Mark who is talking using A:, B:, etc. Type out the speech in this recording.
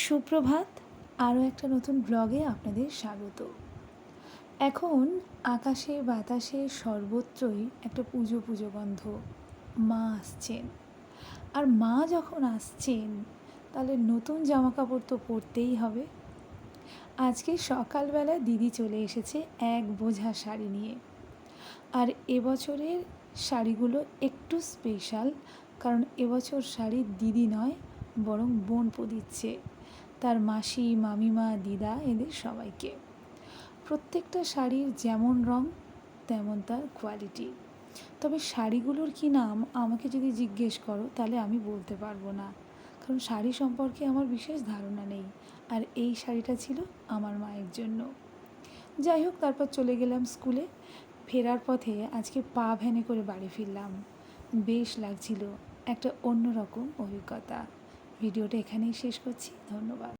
A: সুপ্রভাত। আরও একটা নতুন ব্লগে আপনাদের স্বাগত। এখন আকাশে বাতাসে সর্বত্রই একটা পুজো পুজো গন্ধ। মা আসছেন, আর মা যখন আসছেন তাহলে নতুন জামাকাপড় তো পরতেই হবে। আজকে সকালবেলা দিদি চলে এসেছে এক বোঝা শাড়ি নিয়ে। আর এবছরের শাড়িগুলো একটু স্পেশাল, কারণ এবছর শাড়ি দিদি নয় বরং বোনপো দিচ্ছে, তার মাসি, মামিমা, দিদা, এদের সবাইকে। প্রত্যেকটা শাড়ির যেমন রং তেমন তার কোয়ালিটি। তবে শাড়িগুলোর কী নাম আমাকে যদি জিজ্ঞেস করো তাহলে আমি বলতে পারবো না, কারণ শাড়ি সম্পর্কে আমার বিশেষ ধারণা নেই। আর এই শাড়িটা ছিল আমার মায়ের জন্য। যাই হোক, তারপর চলে গেলাম স্কুলে। ফেরার পথে আজকে পা ভ্যানে করে বাড়ি ফিরলাম। বেশ লাগছিল, একটা অন্যরকম অভিজ্ঞতা। ভিডিওটা এখানেই শেষ করছি। ধন্যবাদ।